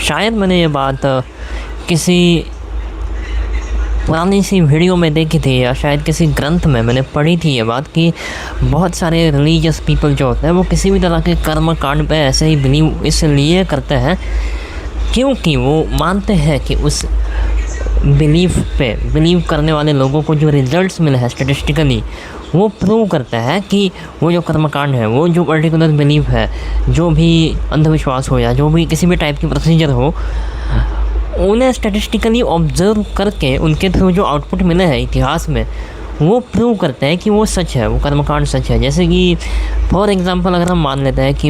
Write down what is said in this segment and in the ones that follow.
शायद मैंने ये बात किसी पुरानी सी वीडियो में देखी थी या शायद किसी ग्रंथ में मैंने पढ़ी थी ये बात कि बहुत सारे रिलीजियस पीपल जो होते हैं वो किसी भी तरह के कर्म कांड पे ऐसे ही बिलीव इसलिए करते हैं क्योंकि वो मानते हैं कि उस बिलीव करने वाले लोगों को जो रिजल्ट्स मिले हैं स्टेटिस्टिकली वो प्रूव करता है कि वो जो कर्मकांड है, वो जो पर्टिकुलर बिलीव है, जो भी अंधविश्वास हो या जो भी किसी भी टाइप की प्रोसीजर हो, उन्हें स्टैटिस्टिकली ऑब्जर्व करके उनके थ्रू जो आउटपुट मिले हैं इतिहास में वो प्रूव करते हैं कि वो सच है, वो कर्मकांड सच है। जैसे कि फॉर एग्ज़ाम्पल अगर हम मान लेते हैं कि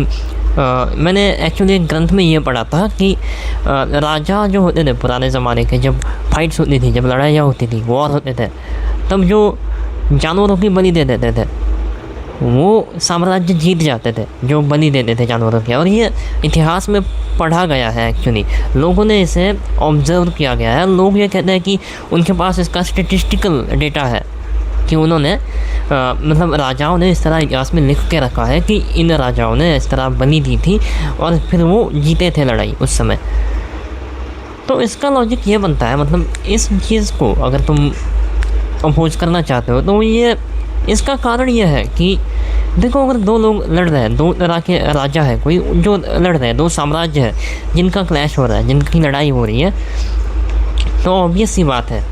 मैंने एक्चुअली एक ग्रंथ में ये पढ़ा था कि राजा जो होते थे पुराने ज़माने के, जब फाइट्स होती थी, जब लड़ाइयाँ होती थी, वॉर होते थे, तब जो जानवरों की बलि दे देते थे वो साम्राज्य जीत जाते थे, जो बलि देते थे जानवरों की। और ये इतिहास में पढ़ा गया है, एक्चुअली लोगों ने इसे ऑब्जर्व किया गया है। लोग ये कहते हैं कि उनके पास इसका स्टेटिस्टिकल डेटा है कि उन्होंने मतलब राजाओं ने इस तरह इतिहास में लिख के रखा है कि इन राजाओं ने इस तरह बलि दी थी और फिर वो जीते थे लड़ाई उस समय। तो इसका लॉजिक ये बनता है, मतलब इस चीज़ को अगर तुम अपोज करना चाहते हो तो ये इसका कारण यह है कि देखो, अगर दो लोग लड़ रहे हैं, दो तरह के राजा है कोई जो लड़ रहे हैं, दो साम्राज्य है जिनका क्लैश हो रहा है, जिनकी लड़ाई हो रही है, तो ऑब्वियस सी बात है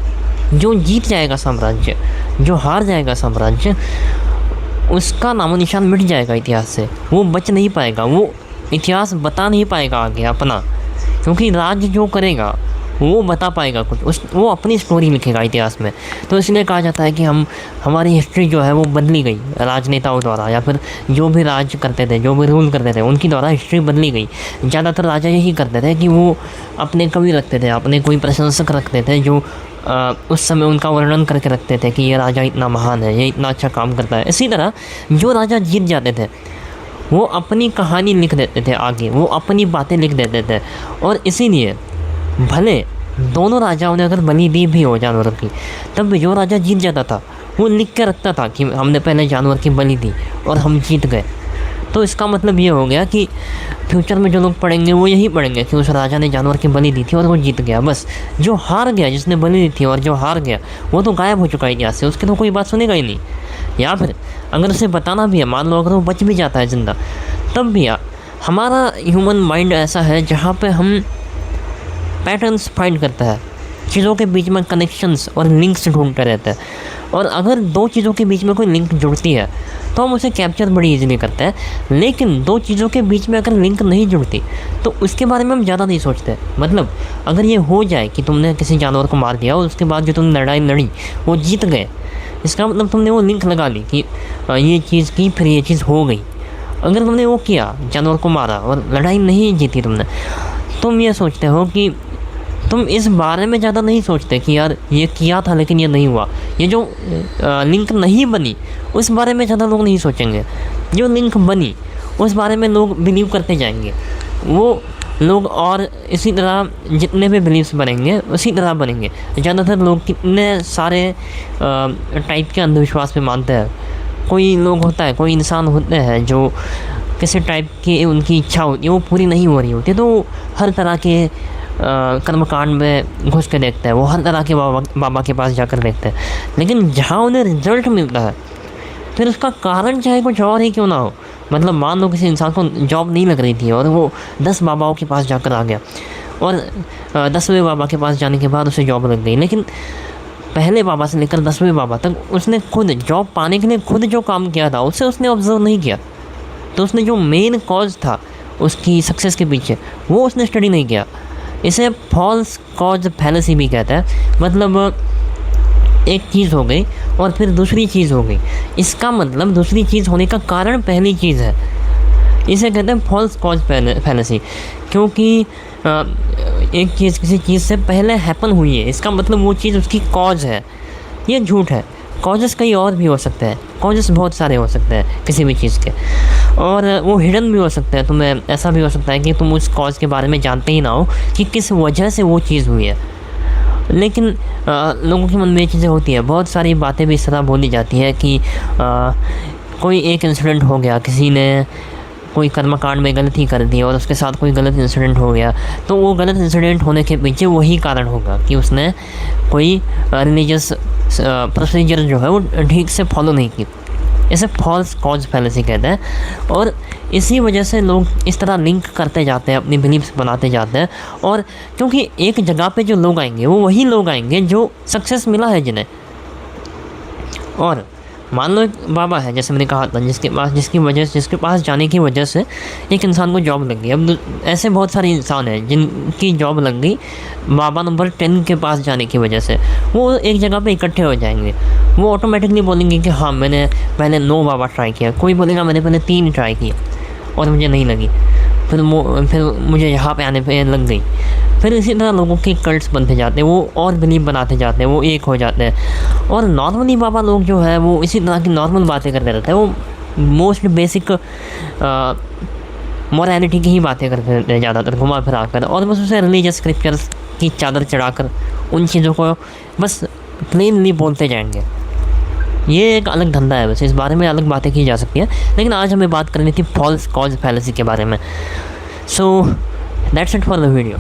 जो जीत जाएगा साम्राज्य, जो हार जाएगा साम्राज्य, उसका नामो निशान मिट जाएगा इतिहास से। वो बच नहीं पाएगा, वो इतिहास बता नहीं पाएगा आगे अपना, क्योंकि राज्य जो करेगा वो बता पाएगा कुछ, वो अपनी स्टोरी लिखेगा इतिहास में। तो इसलिए कहा जाता है कि हमारी हिस्ट्री जो है वो बदली गई राजनेताओं द्वारा, या फिर जो भी राज करते थे, जो भी रूल करते थे, उनकी द्वारा हिस्ट्री बदली गई। ज़्यादातर राजा यही करते थे कि वो अपने कवि रखते थे, अपने कोई प्रशंसक रखते थे जो उस समय उनका वर्णन करके रखते थे कि ये राजा इतना महान है, ये इतना अच्छा काम करता है। इसी तरह जो राजा जीत जाते थे वो अपनी कहानी लिख देते थे आगे, वो अपनी बातें लिख देते थे। और इसीलिए भले दोनों राजाओं ने अगर बलि दी भी हो जानवरों की, तब भी जो राजा जीत जाता था वो लिख के रखता था कि हमने पहले जानवर की बलि दी और हम जीत गए। तो इसका मतलब ये हो गया कि फ्यूचर में जो लोग पढ़ेंगे वो यही पढ़ेंगे कि उस राजा ने जानवर की बलि दी थी और वो जीत गया। बस जो हार गया, जिसने बलि दी थी और जो हार गया, वो तो गायब हो चुका है इतिहास से, उसकी तो कोई बात सुनेगा ही नहीं। या फिर अगर उसे बताना भी है, मान लो अगर वो बच भी जाता है ज़िंदा, तब भी हमारा ह्यूमन माइंड ऐसा है जहाँ पे हम पैटर्न्स फाइंड करता है, चीज़ों के बीच में कनेक्शंस और लिंक्स ढूंढते रहता है। और अगर दो चीज़ों के बीच में कोई लिंक जुड़ती है तो हम उसे कैप्चर बड़ी इजीली करते हैं। लेकिन दो चीज़ों के बीच में अगर लिंक नहीं जुड़ती तो उसके बारे में हम ज़्यादा नहीं सोचते। मतलब अगर ये हो जाए कि तुमने किसी जानवर को मार दिया और उसके बाद जो तुमने लड़ाई लड़ी वो जीत गए, इसका मतलब तुमने वो लिंक लगा ली कि ये चीज़ की फिर ये चीज़ हो गई। अगर तुमने वो किया, जानवर को मारा और लड़ाई नहीं जीती तुमने, तुम ये सोचते हो कि तुम इस बारे में ज़्यादा नहीं सोचते कि यार ये किया था लेकिन ये नहीं हुआ। ये जो लिंक नहीं बनी उस बारे में ज़्यादा लोग नहीं सोचेंगे, जो लिंक बनी उस बारे में लोग बिलीव करते जाएंगे। वो लोग और इसी तरह जितने भी बिलीव्स बनेंगे उसी तरह बनेंगे। ज़्यादातर लोग कितने सारे टाइप के अंधविश्वास पे मानते हैं। कोई लोग होता है, कोई इंसान होते हैं जो किसी टाइप की उनकी इच्छा होती है वो पूरी नहीं हो रही होती, तो हर तरह के कर्मकांड में घुस के देखते हैं, वो हर तरह के बाबा के पास जाकर देखते हैं। लेकिन जहाँ उन्हें रिजल्ट मिलता है फिर उसका कारण चाहे कुछ और ही क्यों ना हो, मतलब मान लो किसी इंसान को जॉब नहीं लग रही थी और वो 10 बाबाओं के पास जाकर आ गया और 10वें बाबा के पास जाने के बाद उसे जॉब लग गई। लेकिन पहले बाबा से लेकर 10वें बाबा तक उसने खुद जॉब पाने के लिए खुद जो काम किया था उसे उसने ऑब्जर्व नहीं किया। तो उसने जो मेन कॉज था उसकी सक्सेस के पीछे वो उसने स्टडी नहीं किया। इसे फॉल्स कॉज फैलेसी भी कहता है। मतलब एक चीज़ हो गई और फिर दूसरी चीज़ हो गई, इसका मतलब दूसरी चीज़ होने का कारण पहली चीज़ है। इसे कहते हैं फॉल्स कॉज फैलेसी, क्योंकि एक चीज़ किसी चीज़ से पहले हैपन हुई है, इसका मतलब वो चीज़ उसकी कॉज है। ये झूठ है। कॉजेस कई और भी हो सकते हैं, कॉजेस बहुत सारे हो सकते हैं किसी भी चीज़ के, और वो हिडन भी हो सकते हैं। तुम्हें ऐसा भी हो सकता है कि तुम उस कॉज के बारे में जानते ही ना हो कि किस वजह से वो चीज़ हुई है। लेकिन लोगों के मन में ये चीज़ें होती है, बहुत सारी बातें भी इस तरह बोली जाती है कि कोई एक इंसिडेंट हो गया, किसी ने कोई कर्मकांड में गलती कर दी और उसके साथ कोई गलत इंसिडेंट हो गया, तो वो गलत इंसिडेंट होने के पीछे वही कारण होगा कि उसने कोई रिलीजियस प्रोसीजर जो है वो ठीक से फॉलो नहीं की। इसे फॉल्स कॉज फैलेसी कहते हैं। और इसी वजह से लोग इस तरह लिंक करते जाते हैं, अपनी बिलीफ्स बनाते जाते हैं। और क्योंकि एक जगह पे जो लोग आएंगे वो वही लोग आएंगे जो सक्सेस मिला है जिन्हें। और मान लो एक बाबा है, जैसे मैंने कहा था, जिसके पास जाने की वजह से एक इंसान को जॉब लग गई। अब ऐसे बहुत सारे इंसान हैं जिनकी जॉब लग गई बाबा नंबर 10 के पास जाने की वजह से। वो एक जगह पे इकट्ठे हो जाएंगे, वो ऑटोमेटिकली बोलेंगे कि हाँ मैंने पहले 9 बाबा ट्राई किया, कोई बोलेगा मैंने पहले 3 ट्राई किया और मुझे नहीं लगी, फिर मुझे यहाँ पे आने पे लग गई। फिर इसी तरह लोगों के कल्ट्स बनते जाते हैं, वो और बिलीव बनाते जाते हैं, वो एक हो जाते हैं। और नॉर्मली बाबा लोग जो है वो इसी तरह की नॉर्मल बातें करते रहते हैं, वो मोस्ट बेसिक मोरालिटी की ही बातें करते रहते हैं ज़्यादातर घुमा फिरा कर, और बस उसे रिलीजियस स्क्रिप्चर्स की चादर चढ़ाकर उन चीज़ों को बस प्लेनली बोलते जाएंगे। ये एक अलग धंधा है, वैसे इस बारे में अलग बातें की जा सकती है, लेकिन आज हमें बात करनी थी फॉल्स कॉज फैलेसी के बारे में। So that's it for the video.